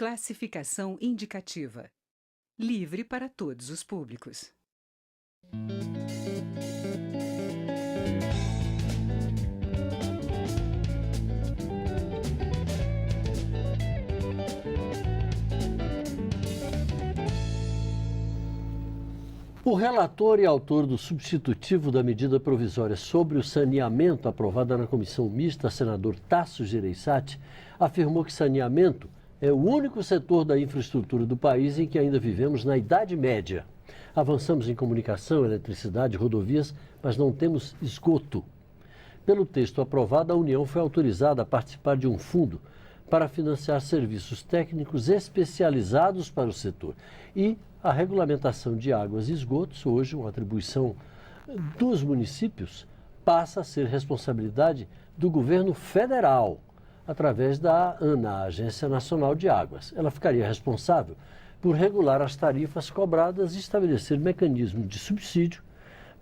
Classificação indicativa. Livre para todos os públicos. O relator e autor do substitutivo da medida provisória sobre o saneamento aprovada na comissão mista, senador Tasso Gereissati, afirmou que saneamento é o único setor da infraestrutura do país em que ainda vivemos na Idade Média. Avançamos em comunicação, eletricidade, rodovias, mas não temos esgoto. Pelo texto aprovado, a União foi autorizada a participar de um fundo para financiar serviços técnicos especializados para o setor. E a regulamentação de águas e esgotos, hoje uma atribuição dos municípios, passa a ser responsabilidade do governo federal, através da ANA, Agência Nacional de Águas. Ela ficaria responsável por regular as tarifas cobradas e estabelecer mecanismos de subsídio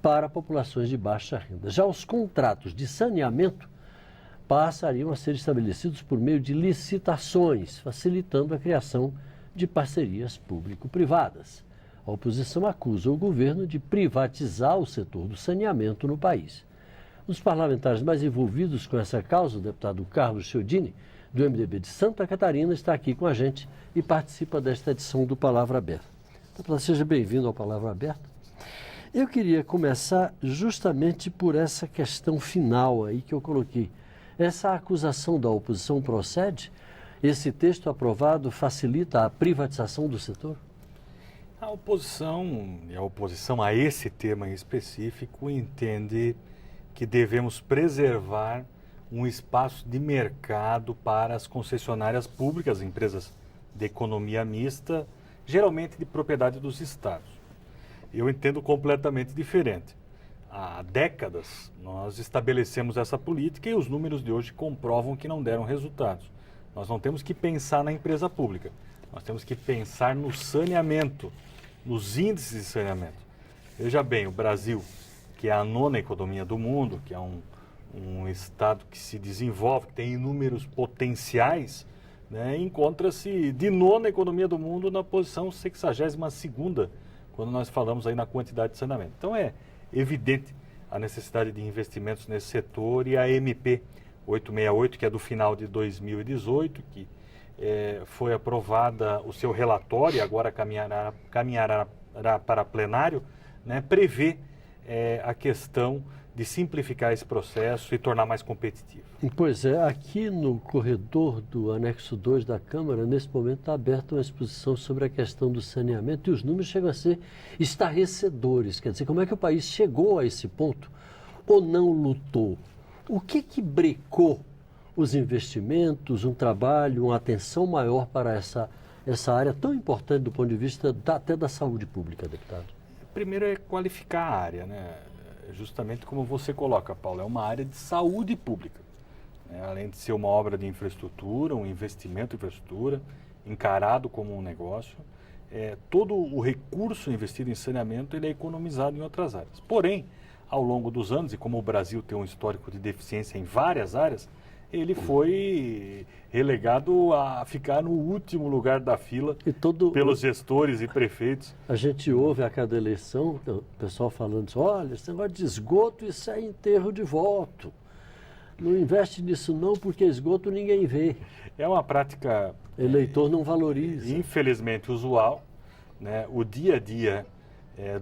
para populações de baixa renda. Já os contratos de saneamento passariam a ser estabelecidos por meio de licitações, facilitando a criação de parcerias público-privadas. A oposição acusa o governo de privatizar o setor do saneamento no país. Um dos parlamentares mais envolvidos com essa causa, o deputado Carlos Chiodini, do MDB de Santa Catarina, está aqui com a gente e participa desta edição do Palavra Aberta. Deputado, seja bem-vindo ao Palavra Aberta. Eu queria começar justamente por essa questão final aí que eu coloquei. Essa acusação da oposição procede? Esse texto aprovado facilita a privatização do setor? A oposição a esse tema em específico entende que devemos preservar um espaço de mercado para as concessionárias públicas, empresas de economia mista, geralmente de propriedade dos estados. Eu entendo completamente diferente. Há décadas nós estabelecemos essa política e os números de hoje comprovam que não deram resultados. Nós não temos que pensar na empresa pública, nós temos que pensar no saneamento, nos índices de saneamento. Veja bem, o Brasil, que é a nona economia do mundo, que é um estado que se desenvolve, que tem inúmeros potenciais, né, encontra-se de nona economia do mundo na posição 62ª, quando nós falamos aí na quantidade de saneamento. Então é evidente a necessidade de investimentos nesse setor e a MP 868, que é do final de 2018, que foi aprovada o seu relatório, agora caminhará para plenário, né, prevê a questão de simplificar esse processo e tornar mais competitivo. Pois é, aqui no corredor do anexo 2 da Câmara, nesse momento está aberta uma exposição sobre a questão do saneamento e os números chegam a ser estarrecedores. Quer dizer, como é que o país chegou a esse ponto ou não lutou? O que brecou os investimentos, um trabalho, uma atenção maior para essa área tão importante do ponto de vista até da saúde pública, deputado? Primeiro é qualificar a área, né? Justamente como você coloca, Paulo, é uma área de saúde pública. Né? Além de ser uma obra de infraestrutura, um investimento em infraestrutura, encarado como um negócio, todo o recurso investido em saneamento ele é economizado em outras áreas. Porém, ao longo dos anos, e como o Brasil tem um histórico de deficiência em várias áreas, ele foi relegado a ficar no último lugar da fila pelos gestores e prefeitos. A gente ouve a cada eleição o pessoal falando assim, olha, esse negócio de esgoto, isso é enterro de voto. Não investe nisso não, porque esgoto ninguém vê. É uma prática... Eleitor não valoriza. Infelizmente usual, né? O dia a dia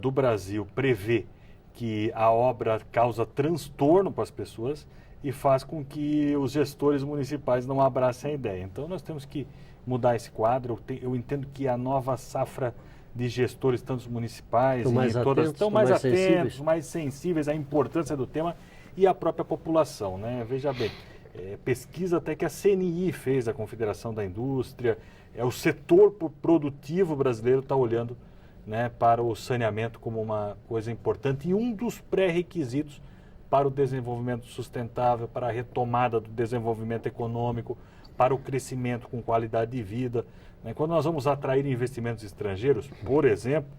do Brasil prevê que a obra causa transtorno para as pessoas e faz com que os gestores municipais não abracem a ideia. Então nós temos que mudar esse quadro. Eu entendo que a nova safra de gestores, tanto municipais e todas, estão mais atentos, mais sensíveis à importância do tema e à própria população, né? Veja bem, pesquisa até que a CNI fez, a Confederação da Indústria, o setor produtivo brasileiro está olhando, né, para o saneamento como uma coisa importante e um dos pré-requisitos para o desenvolvimento sustentável, para a retomada do desenvolvimento econômico, para o crescimento com qualidade de vida. Né? Quando nós vamos atrair investimentos estrangeiros, por exemplo,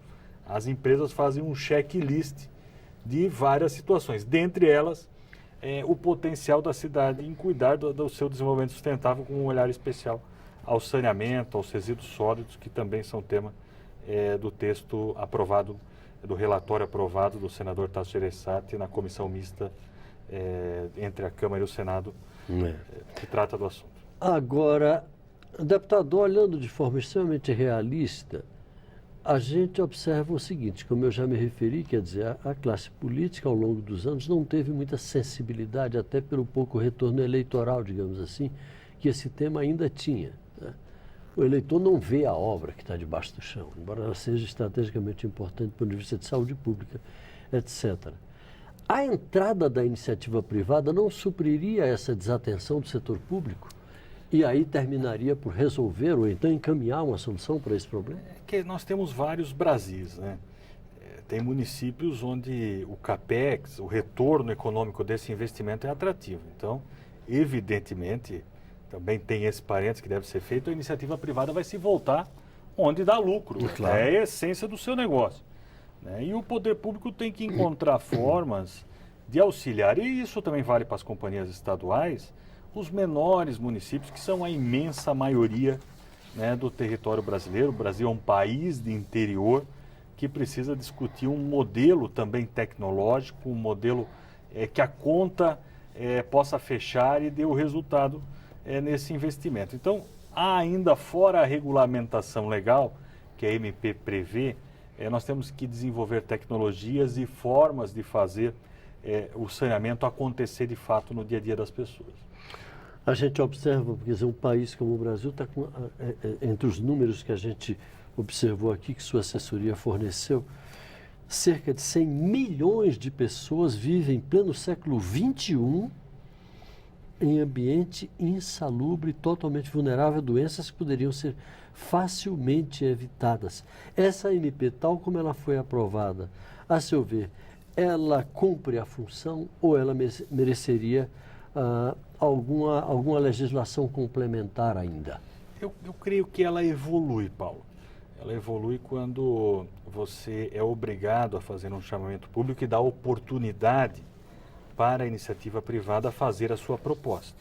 as empresas fazem um checklist de várias situações, dentre elas o potencial da cidade em cuidar do seu desenvolvimento sustentável com um olhar especial ao saneamento, aos resíduos sólidos, que também são tema do texto aprovado, do relatório aprovado do senador Tasso Gereissati na comissão mista entre a Câmara e o Senado, que trata do assunto. Agora, deputado, olhando de forma extremamente realista, a gente observa o seguinte, como eu já me referi, quer dizer, a classe política ao longo dos anos não teve muita sensibilidade, até pelo pouco retorno eleitoral, digamos assim, que esse tema ainda tinha, né? O eleitor não vê a obra que está debaixo do chão, embora ela seja estrategicamente importante do ponto de vista de saúde pública, etc. A entrada da iniciativa privada não supriria essa desatenção do setor público? E aí terminaria por resolver ou então encaminhar uma solução para esse problema? É que nós temos vários Brasis, né? Tem municípios onde o CAPEX, o retorno econômico desse investimento é atrativo. Então, evidentemente, também tem esse parênteses que deve ser feito, a iniciativa privada vai se voltar onde dá lucro. Claro. É a essência do seu negócio, né? E o poder público tem que encontrar formas de auxiliar, e isso também vale para as companhias estaduais, os menores municípios, que são a imensa maioria, né, do território brasileiro. O Brasil é um país de interior que precisa discutir um modelo também tecnológico, um modelo que a conta possa fechar e dê o resultado nesse investimento. Então, há ainda fora a regulamentação legal, que a MP prevê, nós temos que desenvolver tecnologias e formas de fazer o saneamento acontecer de fato no dia a dia das pessoas. A gente observa, quer dizer, um país como o Brasil está com, entre os números que a gente observou aqui, que sua assessoria forneceu, cerca de 100 milhões de pessoas vivem em pleno século XXI em ambiente insalubre, totalmente vulnerável a doenças que poderiam ser facilmente evitadas. Essa MP, tal como ela foi aprovada, a seu ver, ela cumpre a função ou ela mereceria alguma legislação complementar ainda? Eu creio que ela evolui, Paulo. Ela evolui quando você é obrigado a fazer um chamamento público e dá oportunidade para a iniciativa privada fazer a sua proposta.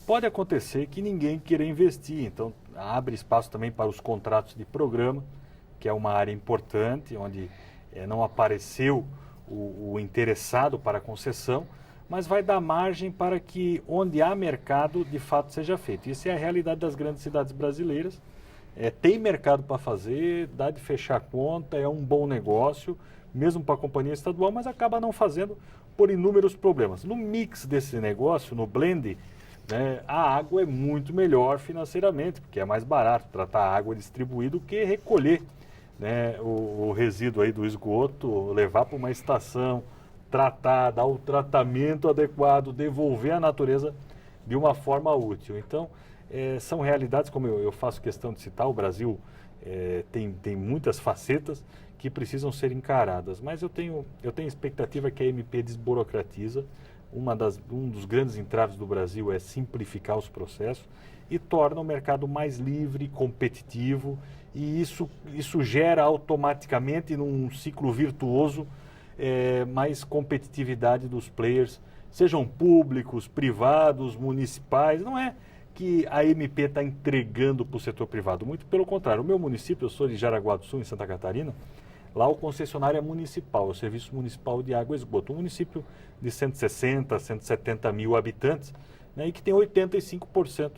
Pode acontecer que ninguém queira investir, então abre espaço também para os contratos de programa, que é uma área importante, onde não apareceu o interessado para a concessão, mas vai dar margem para que onde há mercado, de fato, seja feito. Isso é a realidade das grandes cidades brasileiras. Tem mercado para fazer, dá de fechar a conta, é um bom negócio, mesmo para a companhia estadual, mas acaba não fazendo por inúmeros problemas. No mix desse negócio, no blend, né, a água é muito melhor financeiramente, porque é mais barato tratar a água distribuída do que recolher, né, o resíduo aí do esgoto, levar para uma estação, tratar, dar o tratamento adequado, devolver à natureza de uma forma útil. Então, são realidades, como eu faço questão de citar, o Brasil tem muitas facetas que precisam ser encaradas, mas eu tenho expectativa que a MP desburocratiza. Um dos grandes entraves do Brasil é simplificar os processos e torna o mercado mais livre, competitivo, e isso gera automaticamente, num ciclo virtuoso, mais competitividade dos players, sejam públicos, privados, municipais. Não é que a MP está entregando para o setor privado, muito pelo contrário. O meu município, eu sou de Jaraguá do Sul, em Santa Catarina, lá o concessionário é municipal, é o Serviço Municipal de Água e Esgoto, um município de 160, 170 mil habitantes, né, e que tem 85%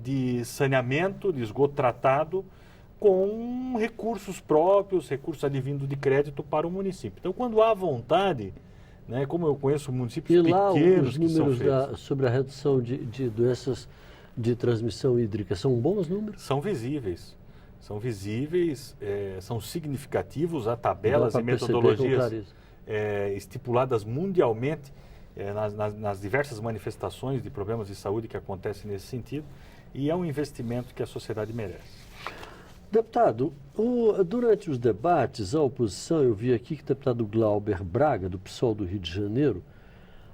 de saneamento, de esgoto tratado, com recursos próprios, recursos advindos de crédito para o município. Então, quando há vontade, né, como eu conheço municípios pequenos que são feitos. E lá os números sobre a redução de doenças de transmissão hídrica são bons números? São visíveis, são significativos, há tabelas e metodologias estipuladas mundialmente nas diversas manifestações de problemas de saúde que acontecem nesse sentido, e é um investimento que a sociedade merece. Deputado, durante os debates, a oposição, eu vi aqui que o deputado Glauber Braga, do PSOL do Rio de Janeiro,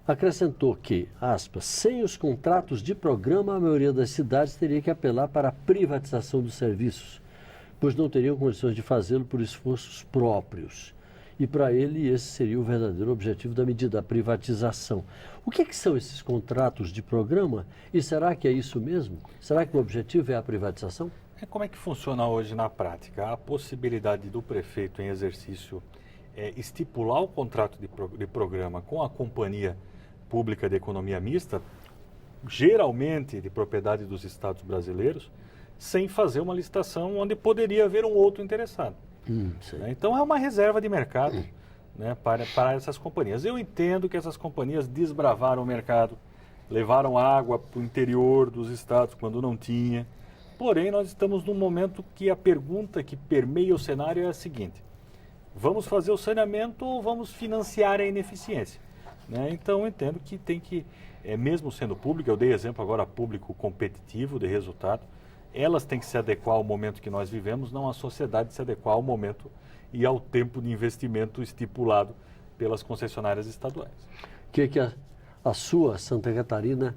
acrescentou que, aspas, sem os contratos de programa, a maioria das cidades teria que apelar para a privatização dos serviços, pois não teriam condições de fazê-lo por esforços próprios. E para ele esse seria o verdadeiro objetivo da medida, a privatização. O que é que são esses contratos de programa? E será que é isso mesmo? Será que o objetivo é a privatização? Como é que funciona hoje na prática? A possibilidade do prefeito em exercício estipular o contrato de programa com a Companhia Pública de Economia Mista, geralmente de propriedade dos estados brasileiros, sem fazer uma licitação onde poderia haver um outro interessado. Então é uma reserva de mercado, né, para essas companhias. Eu entendo que essas companhias desbravaram o mercado, levaram água para o interior dos estados quando não tinha. Porém, nós estamos num momento que a pergunta que permeia o cenário é a seguinte: vamos fazer o saneamento ou vamos financiar a ineficiência? Né? Então eu entendo que tem que, mesmo sendo público, eu dei exemplo agora público competitivo de resultado, elas têm que se adequar ao momento que nós vivemos, não a sociedade se adequar ao momento e ao tempo de investimento estipulado pelas concessionárias estaduais. O que a sua Santa Catarina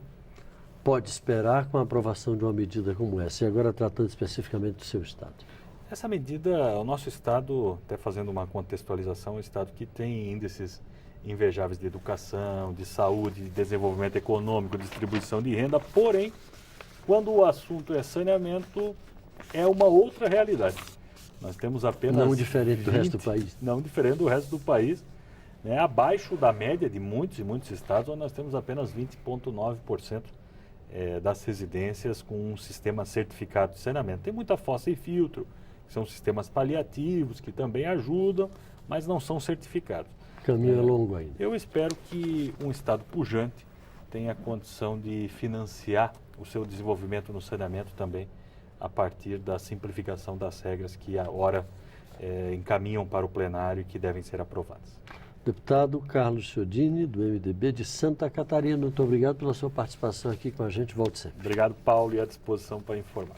pode esperar com a aprovação de uma medida como essa? E agora tratando especificamente do seu estado. Essa medida, o nosso estado, até fazendo uma contextualização, é um estado que tem índices invejáveis de educação, de saúde, de desenvolvimento econômico, distribuição de renda, porém, quando o assunto é saneamento, é uma outra realidade. Nós temos apenas... Não diferente do resto do país. Não diferente do resto do país, né, abaixo da média de muitos e muitos estados, onde nós temos apenas 20,9% das residências com um sistema certificado de saneamento. Tem muita fossa e filtro, que são sistemas paliativos, que também ajudam, mas não são certificados. O caminho é longo ainda. Eu espero que um estado pujante tenha a condição de financiar o seu desenvolvimento no saneamento também, a partir da simplificação das regras que agora encaminham para o plenário e que devem ser aprovadas. Deputado Carlos Chiodini, do MDB de Santa Catarina, muito obrigado pela sua participação aqui com a gente. Volte sempre. Obrigado, Paulo, e à disposição para informar.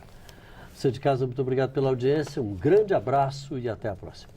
Você de casa, muito obrigado pela audiência, um grande abraço e até a próxima.